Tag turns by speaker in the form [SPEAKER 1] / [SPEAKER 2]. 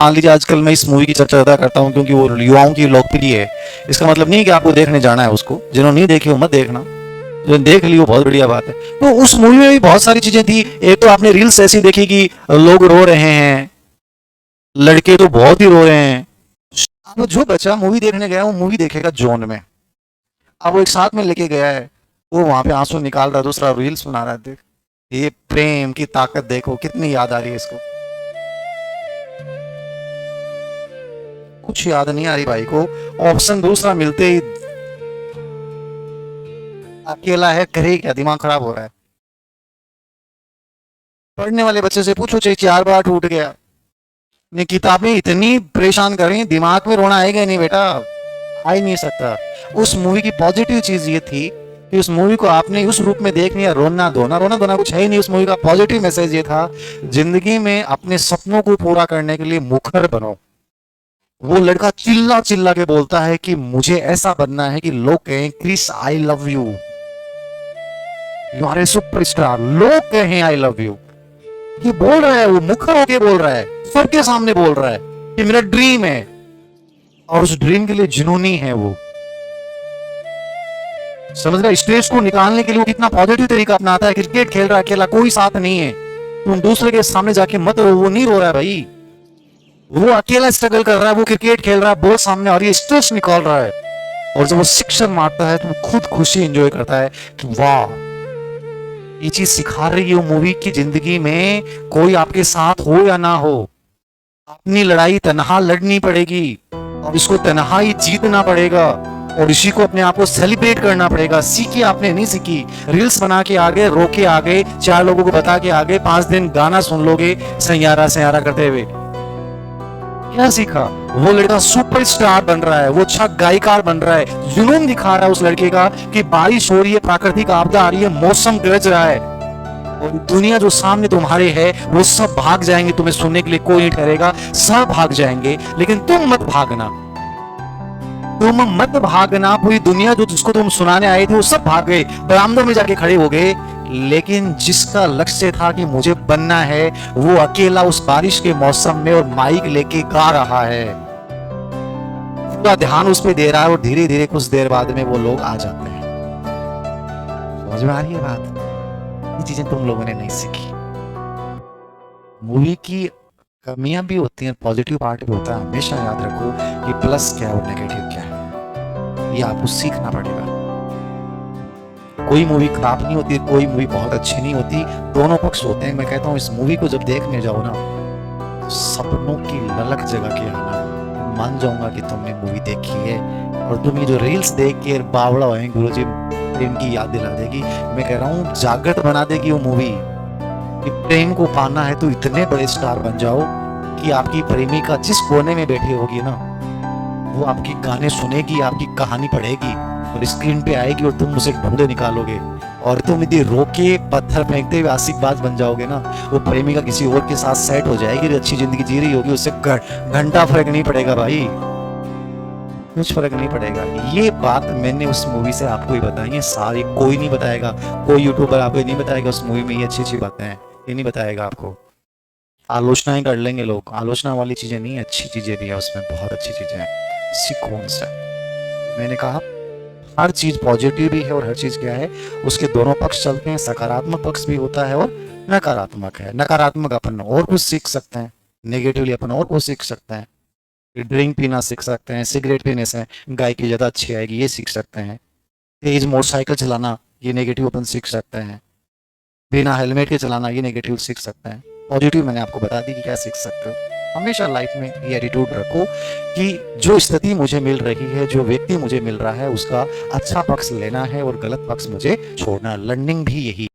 [SPEAKER 1] मान लीजिए आजकल मैं इस मूवी की चर्चा ज़्यादा करता हूँ क्योंकि वो युवाओं की लोकप्रिय है। इसका मतलब नहीं कि आपको देखने जाना है उसको, जिन्होंने नहीं देखी वो मत देखना, जो देख ली वो बहुत बढ़िया बात है। तो उस मूवी में भी बहुत सारी चीजें थी। एक तो आपने रील्स ऐसी देखी कि लोग रो रहे हैं, लड़के तो बहुत ही रो रहे हैं। अब जो बच्चा मूवी देखने गया वो मूवी देखेगा जोन में। अब वो एक साथ में लेके गया है, वो वहां पे आंसू निकाल रहा है, दूसरा रील्स बना रहा है। देख, ये प्रेम की ताकत देखो कितनी याद आ रही है इसको। कुछ याद नहीं आ रही भाई को। ऑप्शन दूसरा मिलते ही अकेला है, करे क्या, दिमाग खराब हो रहा है। पढ़ने वाले बच्चे से पूछो, चाहे 4 बार टूट गया। ये किताबें इतनी परेशान कर रही हैं, दिमाग में रोना आएगा नहीं बेटा, आ ही नहीं सकता। उस मूवी की पॉजिटिव चीज ये थी कि उस मूवी को आपने उस रूप में देख लिया, रोना धोना कुछ है ही नहीं। उस मूवी का पॉजिटिव मैसेज ये था, जिंदगी में अपने सपनों को पूरा करने के लिए मुखर बनो। वो लड़का चिल्ला चिल्ला के बोलता है कि मुझे ऐसा बनना है कि लोग कहें Chris I love you, you are a superstar, लोग कहें आई लव यू। ये बोल रहा है, वो मुखर होके बोल रहा है, सबके सामने बोल रहा है कि मेरा ड्रीम है। और उस ड्रीम के लिए जुनूनी है वो, समझ रहा है। स्ट्रेस को निकालने के लिए वो कितना पॉजिटिव तरीका अपनाता है। क्रिकेट खेल रहा है अकेला, कोई साथ नहीं है, तुम दूसरे के सामने जाके मत रो। वो नहीं रो रहा है भाई, वो अकेला स्ट्रगल कर रहा है, वो क्रिकेट खेल रहा है, बहुत सामने और ये स्ट्रेस निकाल रहा है। और जब वो सिक्सर मारता है तो खुद खुशी एंजॉय करता है कि वाह, ये चीज सिखा रही है वो मूवी की जिंदगी में कोई आपके साथ हो या ना हो, अपनी लड़ाई तनहा लड़नी पड़ेगी और इसको तनहा ही जीतना पड़ेगा। और इसी को अपने आप को सेलिब्रेट करना पड़ेगा। सीखी आपने नहीं सीखी, रील्स बना के आगे, रो के आगे, 4 लोगों को बता के आगे, 5 दिन गाना सुन लोगे सैयारा सैयारा करते हुए, क्या सीखा? वो लड़का सुपरस्टार बन रहा है, वो अच्छा गायकार बन रहा है, जुनून दिखा रहा है उस लड़के का कि बारिश हो रही है, प्राकृतिक आपदा आ रही है, मौसम गरज रहा है और दुनिया जो सामने तुम्हारे है वो सब भाग जाएंगे, तुम्हें सुनने के लिए कोई नहीं ठहरेगा, सब भाग जाएंगे, लेकिन तुम मत भागना, तुम मत भागना। पूरी दुनिया जो जिसको तुम सुनाने आए थे वो सब भाग गए, बरामदों में जाके खड़े हो गए, लेकिन जिसका लक्ष्य था कि मुझे बनना है, वो अकेला उस बारिश के मौसम में और माइक लेके गा रहा है, पूरा ध्यान उस पे दे रहा है और धीरे धीरे कुछ देर बाद में वो लोग आ जाते हैं। समझ में आ रही है बात? ये चीजें तुम लोगों ने नहीं सीखी। मूवी की कमियां भी होती हैं, पॉजिटिव पार्ट भी होता है। हमेशा याद रखो कि प्लस क्या है और नेगेटिव क्या है, ये आपको सीखना पड़ेगा। कोई मूवी खराब नहीं होती, कोई मूवी बहुत अच्छी नहीं होती, दोनों पक्ष होते हैं। मैं कहता हूँ इस मूवी को जब देखने जाओ ना, सपनों की ललक जगा के आना, मान जाऊंगा कि तुमने मूवी देखी है। और तुम ये जो रील्स देख के बावड़ा हुए गुरुजी प्रेम की याद दिला देगी, मैं कह रहा हूँ जागृत बना देगी वो मूवी कि प्रेम को पाना है तो इतने बड़े स्टार बन जाओ कि आपकी प्रेमिका जिस कोने में बैठी होगी ना, वो आपकी गाने सुनेगी, आपकी कहानी पढ़ेगी और स्क्रीन पे आएगी और तुम उसे ढूंढे निकालोगे और तुम यदि रोके पत्थर फेंकते हुए आशिकबाज बन जाओगे ना, वो प्रेमिका किसी और के साथ सेट हो जाएगी, अच्छी जिंदगी जी रही होगी, उससे घंटा फर्क नहीं पड़ेगा भाई, कुछ फर्क नहीं पड़ेगा। ये बात मैंने उस मूवी से आपको ही बताई है सारी, कोई नहीं बताएगा, कोई यूट्यूबर आपको नहीं बताएगा उस मूवी में ये अच्छी अच्छी बातें हैं, ये नहीं बताएगा आपको। आलोचनाएं कर लेंगे लोग, आलोचना वाली चीजें नहीं, अच्छी चीजें भी है उसमें, बहुत अच्छी चीजें हैं, सीखो उनसे। मैंने कहा हर चीज पॉजिटिव भी है और हर चीज क्या है, उसके दोनों पक्ष चलते हैं, सकारात्मक पक्ष भी होता है और नकारात्मक है। नकारात्मक अपन और कुछ सीख सकते हैं, नेगेटिवली अपन और कुछ सीख सकते हैं। ड्रिंक पीना सीख सकते हैं, सिगरेट पीने से गाय की ज्यादा अच्छी आएगी, ये सीख सकते हैं। तेज मोटरसाइकिल चलाना, ये नेगेटिव अपन सीख सकते हैं। बिना हेलमेट के चलाना, ये नेगेटिव सीख सकते हैं। पॉजिटिव मैंने आपको बता दी कि क्या सीख सकते हो। हमेशा लाइफ में ये एटीट्यूड रखो कि जो स्थिति मुझे मिल रही है, जो व्यक्ति मुझे मिल रहा है, उसका अच्छा पक्ष लेना है और गलत पक्ष मुझे छोड़ना। लर्निंग भी यही